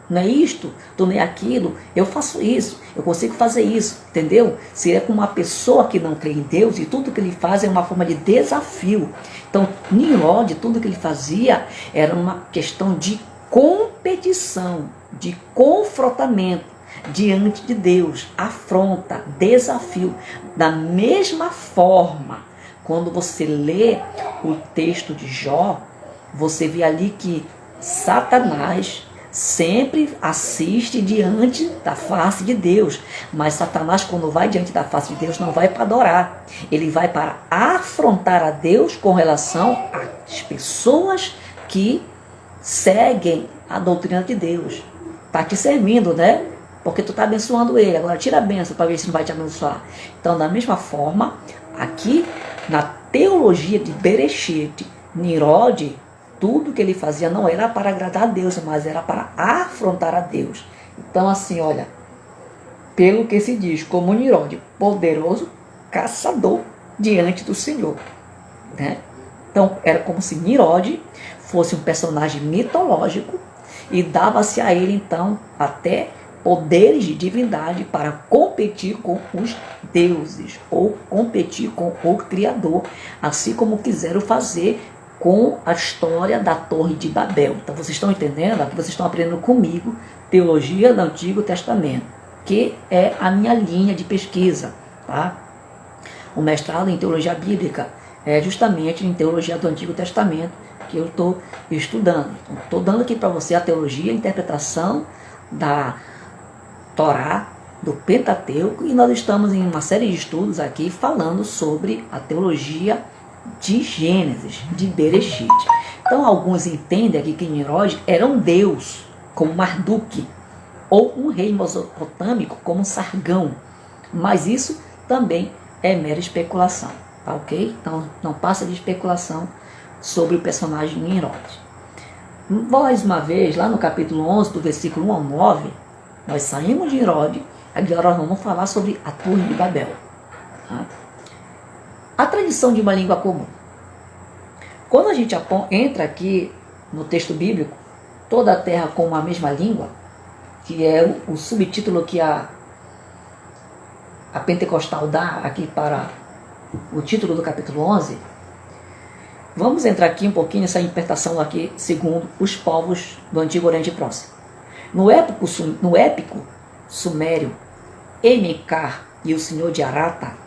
Não é isto, não é aquilo, eu faço isso, eu consigo fazer isso, entendeu? Se é com uma pessoa que não crê em Deus e tudo que ele faz é uma forma de desafio. Então, Nimrod, tudo que ele fazia era uma questão de competição, de confrontamento diante de Deus, afronta, desafio. Da mesma forma, quando você lê o texto de Jó, você vê ali que Satanás sempre assiste diante da face de Deus. Mas Satanás, quando vai diante da face de Deus, não vai para adorar. Ele vai para afrontar a Deus com relação às pessoas que seguem a doutrina de Deus. Está te servindo, né? Porque tu está abençoando ele. Agora tira a benção para ver se não vai te abençoar. Então, da mesma forma, aqui na teologia de Bereshit, Nimrod, tudo que ele fazia não era para agradar a Deus, mas era para afrontar a Deus. Então, assim, olha, pelo que se diz, como Nimrod, poderoso caçador diante do Senhor, né? Então, era como se Nimrod fosse um personagem mitológico e dava-se a ele, então, até poderes de divindade para competir com os deuses ou competir com o Criador, assim como quiseram fazer com a história da Torre de Babel. Então vocês estão entendendo? Aqui vocês estão aprendendo comigo teologia do Antigo Testamento, que é a minha linha de pesquisa, tá? O mestrado em teologia bíblica é justamente em teologia do Antigo Testamento que eu estou estudando. Estou dando aqui para você a teologia, a interpretação da Torá, do Pentateuco, e nós estamos em uma série de estudos aqui falando sobre a teologia de Gênesis, de Bereshit. Então alguns entendem aqui que Nimrod era um deus, como Marduk, ou um rei mesopotâmico, como Sargão. Mas isso também é mera especulação, tá ok? Então não passa de especulação sobre o personagem Nimrod. Mais uma vez, lá no capítulo 11, do versículo 1 ao 9, nós saímos de Nimrod, agora nós vamos falar sobre a Torre de Babel. Tá? A tradição de uma língua comum. Quando a gente entra aqui no texto bíblico, toda a terra com uma mesma língua, que é o subtítulo que a Pentecostal dá aqui para o título do capítulo 11, vamos entrar aqui um pouquinho nessa interpretação aqui segundo os povos do Antigo Oriente Próximo. No épico sumério, Emekar e o Senhor de Arata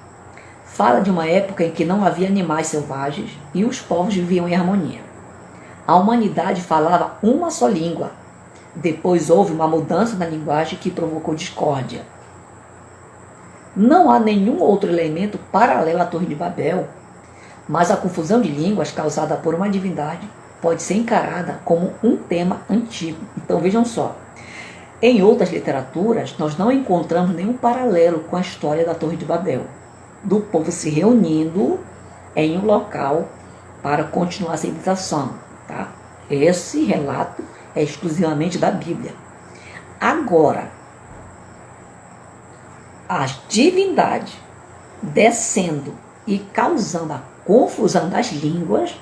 fala de uma época em que não havia animais selvagens e os povos viviam em harmonia. A humanidade falava uma só língua. Depois houve uma mudança na linguagem que provocou discórdia. Não há nenhum outro elemento paralelo à Torre de Babel, mas a confusão de línguas causada por uma divindade pode ser encarada como um tema antigo. Então vejam só, em outras literaturas nós não encontramos nenhum paralelo com a história da Torre de Babel, do povo se reunindo em um local para continuar a civilização, tá? Esse relato é exclusivamente da Bíblia. Agora, a divindade descendo e causando a confusão das línguas,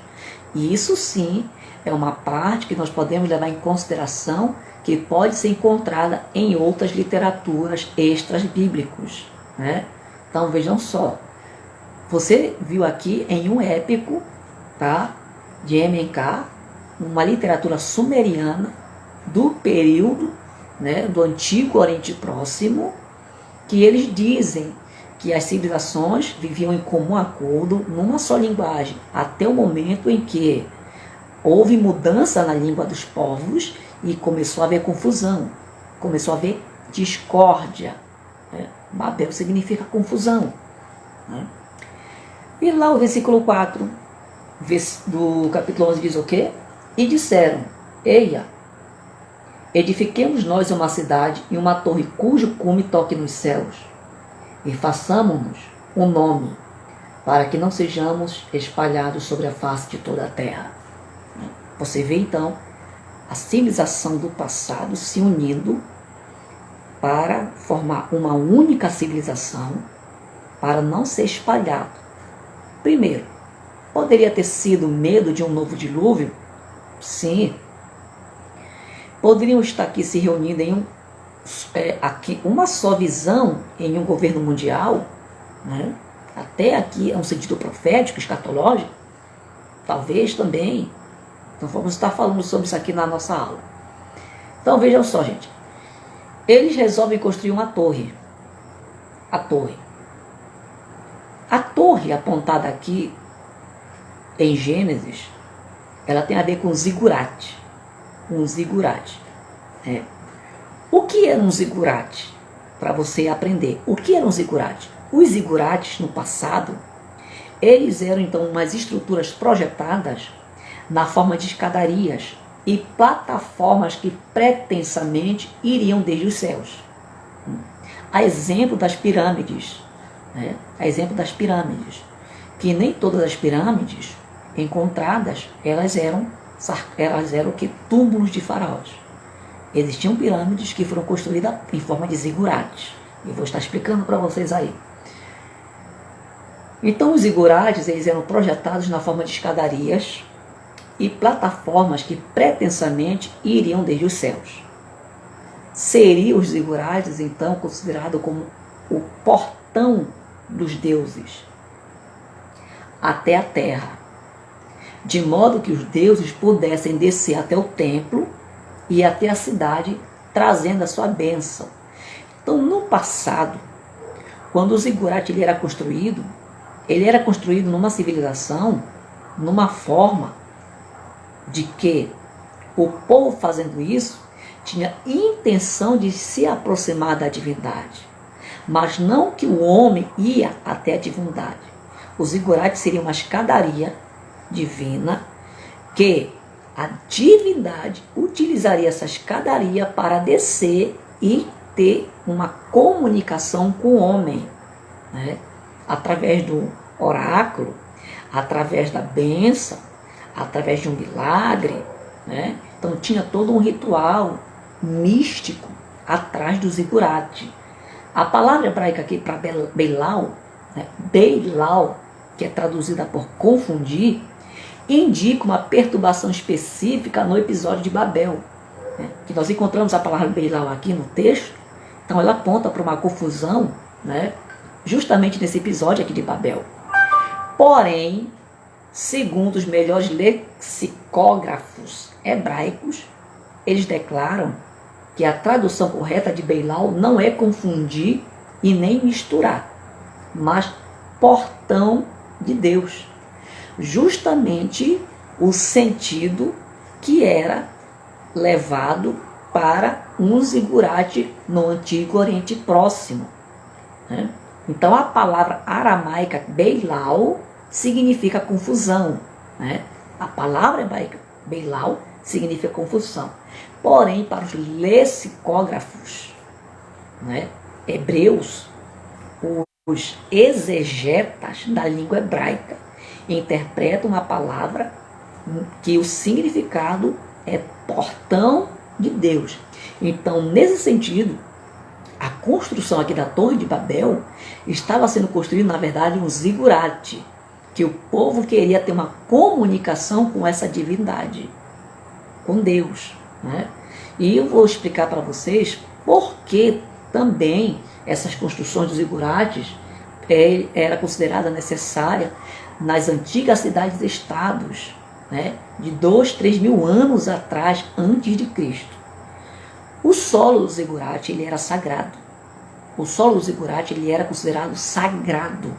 E isso sim é uma parte que nós podemos levar em consideração, que pode ser encontrada em outras literaturas extras bíblicos, né? Então vejam só, você viu aqui em um épico, tá, de Emencar, uma literatura sumeriana do período, né, do Antigo Oriente Próximo, que eles dizem que as civilizações viviam em comum acordo, numa só linguagem, até o momento em que houve mudança na língua dos povos e começou a haver confusão, começou a haver discórdia. Né? Babel significa confusão. Né? E lá o versículo 4 do capítulo 11 diz o quê? E disseram: Eia, edifiquemos nós uma cidade e uma torre cujo cume toque nos céus, e façamo-nos um nome, para que não sejamos espalhados sobre a face de toda a terra. Você vê então a civilização do passado se unindo para formar uma única civilização, para não ser espalhado. Primeiro, poderia ter sido medo de um novo dilúvio? Sim. Poderiam estar aqui se reunindo em uma só visão em um governo mundial, né? Até aqui é um sentido profético, escatológico, talvez também. Então vamos estar falando sobre isso aqui na nossa aula. Então vejam só, gente. Eles resolvem construir uma torre. A torre apontada aqui em Gênesis, ela tem a ver com zigurate. Um zigurate. O que era um zigurate? Para você aprender. O que era um zigurate? Os zigurates, no passado, eles eram então umas estruturas projetadas na forma de escadarias e plataformas que pretensamente iriam desde os céus. A exemplo das pirâmides. A exemplo das pirâmides. Que nem todas as pirâmides encontradas, elas eram que túmulos de faraós. Existiam pirâmides que foram construídas em forma de zigurates. Eu vou estar explicando para vocês aí. Então os zigurates, eles eram projetados na forma de escadarias e plataformas que pretensamente iriam desde os céus. Seriam os zigurates então considerados como o portão dos deuses até a terra, de modo que os deuses pudessem descer até o templo e até a cidade, trazendo a sua bênção. Então, no passado, quando o zigurate ele era construído numa civilização, numa forma de que o povo fazendo isso tinha intenção de se aproximar da divindade, mas não que o homem ia até a divindade. O zigurate seria uma escadaria divina que a divindade utilizaria essa escadaria para descer e ter uma comunicação com o homem, né? Através do oráculo, através da bênção, através de um milagre, né? Então tinha todo um ritual místico atrás do zigurate. A palavra hebraica aqui para Beilau, né? Beilau, que é traduzida por confundir, indica uma perturbação específica no episódio de Babel, né? Que nós encontramos a palavra Beilau aqui no texto, então ela aponta para uma confusão, né? Justamente nesse episódio aqui de Babel. Porém, segundo os melhores lexicógrafos hebraicos, eles declaram que a tradução correta de Beilau não é confundir e nem misturar, mas portão de Deus. Justamente o sentido que era levado para um zigurate no Antigo Oriente Próximo, né? Então a palavra aramaica Beilau significa confusão, né? A palavra hebraica Beilau significa confusão. Porém, para os lexicógrafos, né, hebreus, os exegetas da língua hebraica interpretam a palavra que o significado é portão de Deus. Então, nesse sentido, a construção aqui da Torre de Babel estava sendo construída, na verdade, um zigurate, que o povo queria ter uma comunicação com essa divindade, com Deus, né? E eu vou explicar para vocês por que também essas construções dos zigurates era considerada necessária nas antigas cidades-estados, né? De 2, 3 mil anos atrás, antes de Cristo. O solo do zigurate ele era sagrado. O solo do zigurate ele era considerado sagrado.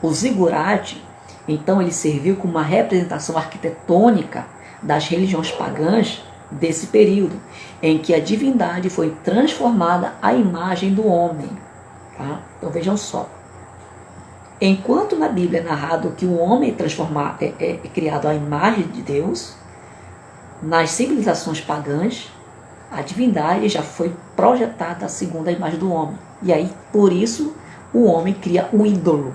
O zigurate, então, ele serviu como uma representação arquitetônica das religiões pagãs desse período, em que a divindade foi transformada à imagem do homem. Tá? Então vejam só. Enquanto na Bíblia é narrado que o homem é criado à imagem de Deus, nas civilizações pagãs, a divindade já foi projetada segundo a imagem do homem. E aí, por isso, o homem cria um ídolo,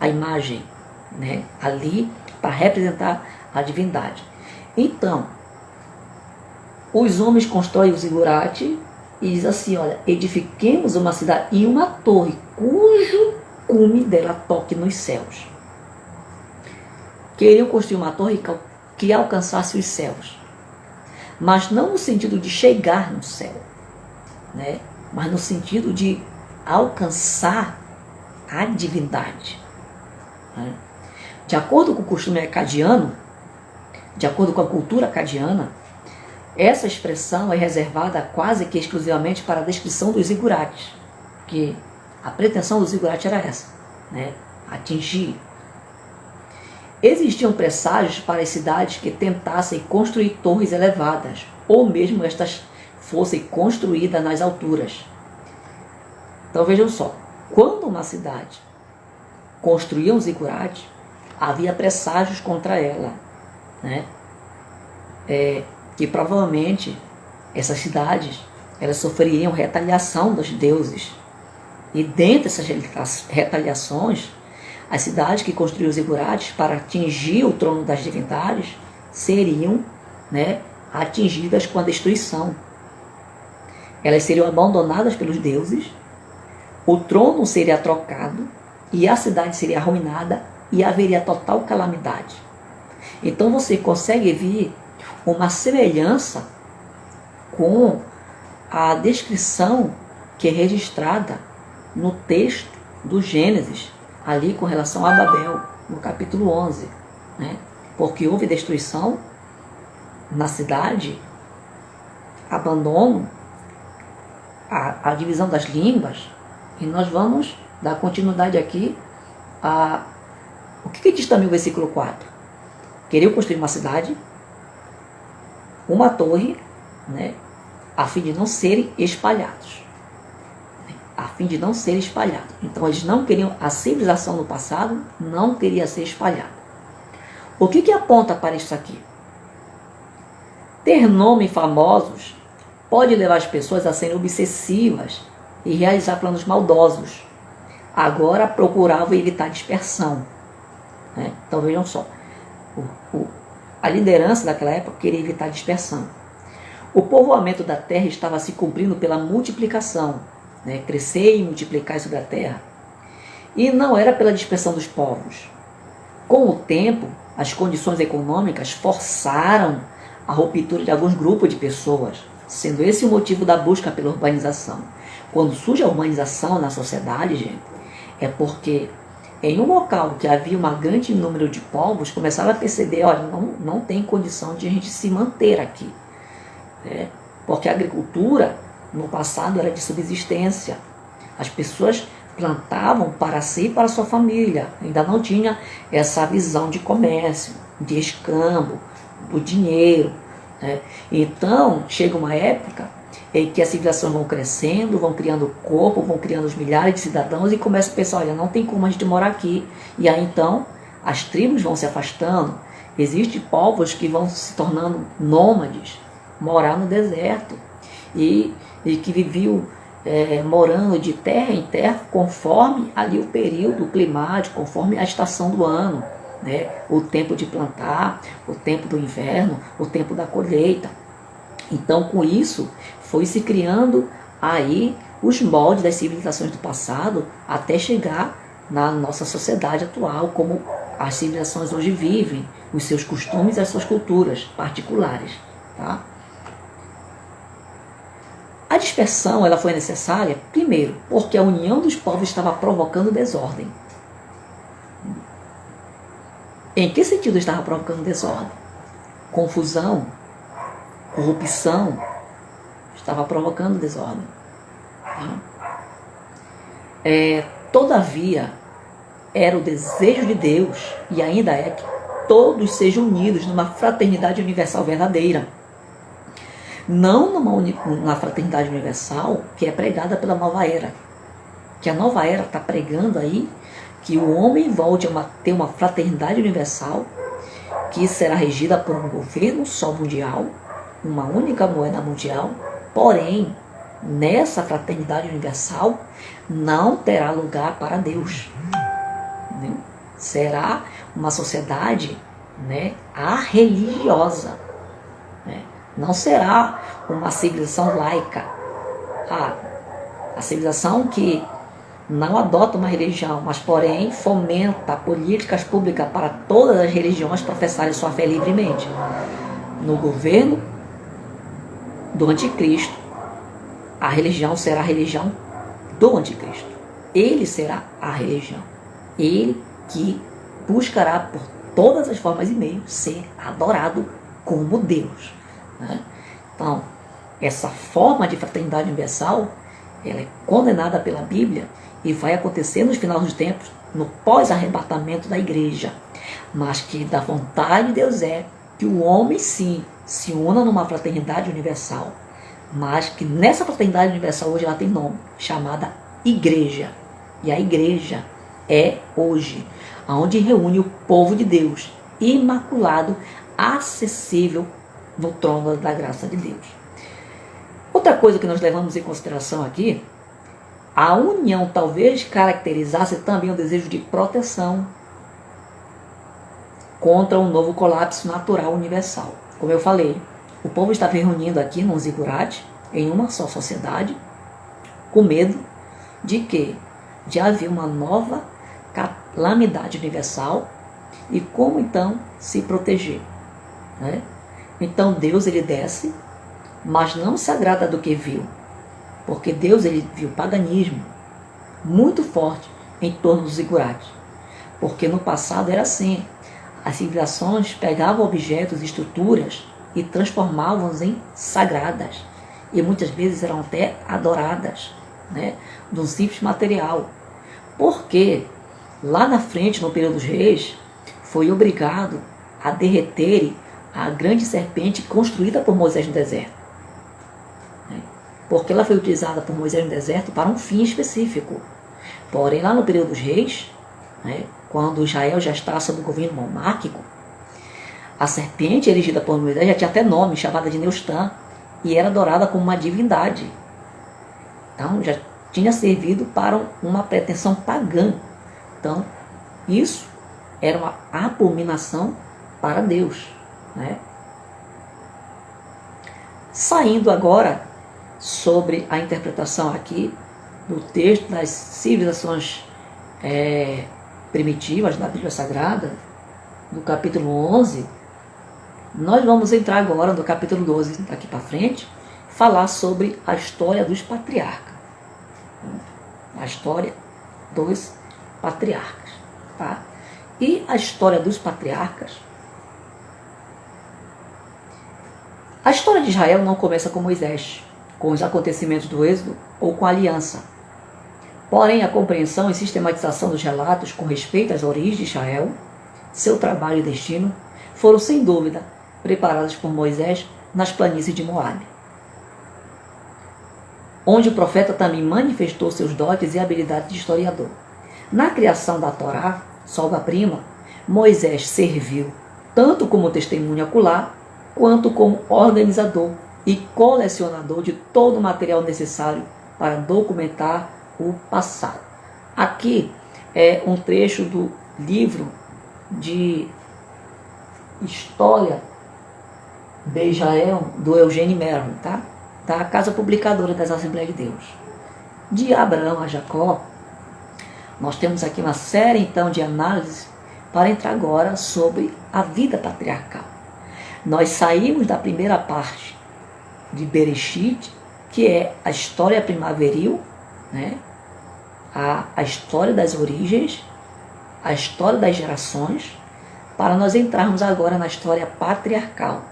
a imagem, né, ali para representar a divindade. Então, os homens constroem o zigurate e diz assim, olha, edifiquemos uma cidade e uma torre cujo cume dela toque nos céus. Queriam construir uma torre que alcançasse os céus, mas não no sentido de chegar no céu, né, mas no sentido de alcançar a divindade. Né? De acordo com o costume acadiano, de acordo com a cultura acadiana, essa expressão é reservada quase que exclusivamente para a descrição dos zigurates, que a pretensão do zigurate era essa, né? Atingir. Existiam presságios para as cidades que tentassem construir torres elevadas, ou mesmo estas fossem construídas nas alturas. Então vejam só, quando uma cidade construía um zigurate, havia presságios contra ela, né? Que provavelmente essas cidades elas sofreriam retaliação dos deuses. E dentre essas retaliações, as cidades que construíam os zigurates para atingir o trono das divindades seriam, né, atingidas com a destruição. Elas seriam abandonadas pelos deuses, o trono seria trocado e a cidade seria arruinada e haveria total calamidade. Então você consegue ver uma semelhança com a descrição que é registrada no texto do Gênesis, ali com relação a Babel, no capítulo 11. Né? Porque houve destruição na cidade, abandono, a divisão das línguas, e nós vamos dar continuidade aqui a... O que diz também o versículo 4? Queriam construir uma cidade, uma torre, né, a fim de não serem espalhados. A fim de não serem espalhados. Então eles não queriam, a civilização no passado não queria ser espalhada. O que aponta para isso aqui? Ter nomes famosos pode levar as pessoas a serem obsessivas e realizar planos maldosos. Agora procuravam evitar dispersão. Né? Então vejam só, a liderança daquela época queria evitar dispersão. O povoamento da terra estava se cumprindo pela multiplicação, né? Crescer e multiplicar sobre a terra. E não era pela dispersão dos povos. Com o tempo, as condições econômicas forçaram a ruptura de alguns grupos de pessoas, sendo esse o motivo da busca pela urbanização. Quando surge a urbanização na sociedade, gente, é porque em um local que havia um grande número de povos, começaram a perceber, olha, não tem condição de a gente se manter aqui. Né? Porque a agricultura, no passado, era de subsistência. As pessoas plantavam para si e para a sua família. Ainda não tinha essa visão de comércio, de escambo, do dinheiro. Né? Então, chega uma época em que as civilizações vão crescendo, vão criando corpo, vão criando os milhares de cidadãos e começa a pensar, olha, não tem como a gente morar aqui. E aí então as tribos vão se afastando, existem povos que vão se tornando nômades, morar no deserto e que viviam morando de terra em terra conforme ali o período climático, conforme a estação do ano, né? O tempo de plantar, o tempo do inverno, o tempo da colheita. Então, com isso, foi se criando aí os moldes das civilizações do passado até chegar na nossa sociedade atual, como as civilizações hoje vivem, os seus costumes e as suas culturas particulares. Tá? A dispersão ela foi necessária, primeiro, porque a união dos povos estava provocando desordem. Em que sentido estava provocando desordem? Confusão, corrupção, estava provocando desordem. Tá? Todavia, era o desejo de Deus, e ainda é, que todos sejam unidos numa fraternidade universal verdadeira. Não numa fraternidade universal que é pregada pela nova era. Que a nova era está pregando aí que o homem volte a ter uma fraternidade universal que será regida por um governo só mundial, uma única moeda mundial, porém, nessa fraternidade universal não terá lugar para Deus. Né? Será uma sociedade, né, arreligiosa. Né? Não será uma civilização laica. A civilização que não adota uma religião, mas porém fomenta políticas públicas para todas as religiões professarem sua fé livremente. No governo do anticristo, a religião será a religião do anticristo. Ele será a religião. Ele que buscará por todas as formas e meios ser adorado como Deus. Né? Então, essa forma de fraternidade universal, ela é condenada pela Bíblia e vai acontecer nos finais dos tempos, no pós-arrebatamento da igreja. Mas que da vontade de Deus é que o homem sim se una numa fraternidade universal. Mas que nessa fraternidade universal hoje ela tem nome, chamada igreja. E a igreja é hoje, onde reúne o povo de Deus, imaculado, acessível no trono da graça de Deus. Outra coisa que nós levamos em consideração aqui, a união talvez caracterizasse também o desejo de proteção contra um novo colapso natural universal. Como eu falei, o povo estava reunindo aqui num zigurate, em uma só sociedade, com medo de que de haver uma nova calamidade universal e como então se proteger. Né? Então Deus ele desce, mas não se agrada do que viu, porque Deus ele viu paganismo muito forte em torno dos zigurates, porque no passado era assim, as civilizações pegavam objetos e estruturas e transformavam-os em sagradas, e muitas vezes eram até adoradas, né, de um simples material, porque lá na frente, no período dos reis, foi obrigado a derreterem a grande serpente construída por Moisés no deserto. Porque ela foi utilizada por Moisés no deserto para um fim específico. Porém, lá no período dos reis, né, quando Israel já está sob o governo monárquico, a serpente erigida por Moisés já tinha até nome, chamada de Neustã, e era adorada como uma divindade. Então, já tinha servido para uma pretensão pagã. Então, isso era uma abominação para Deus. Né? Saindo agora sobre a interpretação aqui do texto das civilizações primitivas da Bíblia Sagrada, do capítulo 11, nós vamos entrar agora no capítulo 12, daqui para frente, falar sobre a história dos patriarcas. A história dos patriarcas. Tá? E a história dos patriarcas, a história de Israel não começa com Moisés, com os acontecimentos do Êxodo ou com a aliança. Porém, a compreensão e sistematização dos relatos com respeito às origens de Israel, seu trabalho e destino, foram sem dúvida preparadas por Moisés nas planícies de Moabe, onde o profeta também manifestou seus dotes e habilidades de historiador. Na criação da Torá, sua obra-prima, Moisés serviu tanto como testemunha ocular, quanto como organizador e colecionador de todo o material necessário para documentar o passado. Aqui é um trecho do livro de História de Israel, do Eugênio Merrill, tá? Da Casa Publicadora das Assembleias de Deus. De Abraão a Jacó, nós temos aqui uma série então de análises para entrar agora sobre a vida patriarcal. Nós saímos da primeira parte de Bereshit, que é a história primaveril, né? a história das origens, a história das gerações, para nós entrarmos agora na história patriarcal,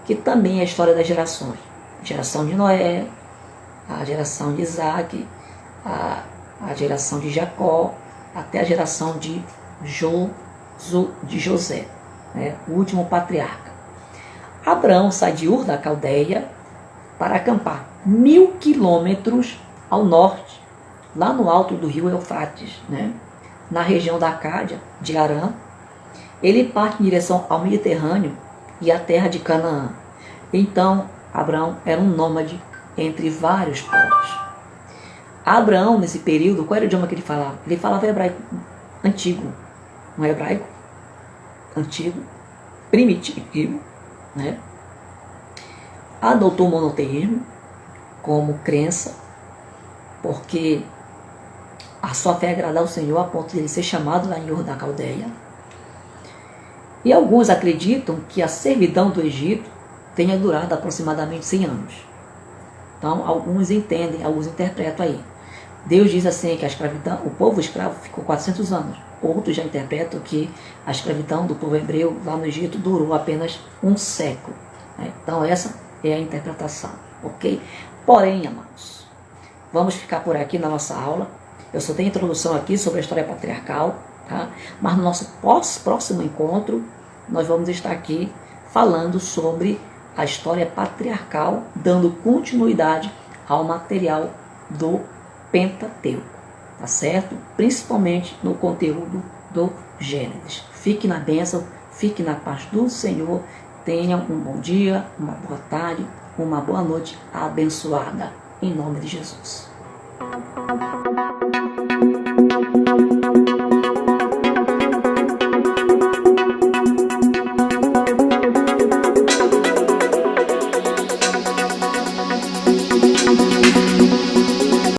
que também é a história das gerações. A geração de Noé, a geração de Isaac, a geração de Jacó, até a geração de José, né? O último patriarca. Abraão sai de Ur da Caldeia para acampar 1000 quilômetros ao norte, lá no alto do rio Eufrates, né? Na região da Cádia, de Arã. Ele parte em direção ao Mediterrâneo e à terra de Canaã. Então, Abraão era um nômade entre vários povos. Abraão, nesse período, qual era o idioma que ele falava? Ele falava hebraico antigo, um hebraico antigo, primitivo, né? Adotou o monoteísmo como crença, porque a sua fé agradar ao Senhor a ponto de ele ser chamado lá em Ur da Caldeia. E alguns acreditam que a servidão do Egito tenha durado aproximadamente 100 anos. Então, alguns entendem, alguns interpretam aí. Deus diz assim que a escravidão, o povo escravo ficou 400 anos. Outros já interpretam que a escravidão do povo hebreu lá no Egito durou apenas um século. Né? Então, essa é a interpretação, ok? Porém, amados, vamos ficar por aqui na nossa aula. Eu só tenho introdução aqui sobre a história patriarcal, tá? Mas no nosso próximo encontro, nós vamos estar aqui falando sobre a história patriarcal, dando continuidade ao material do Pentateuco, tá certo? Principalmente no conteúdo do Gênesis. Fique na bênção, fique na paz do Senhor, tenham um bom dia, uma boa tarde, uma boa noite abençoada, em nome de Jesus.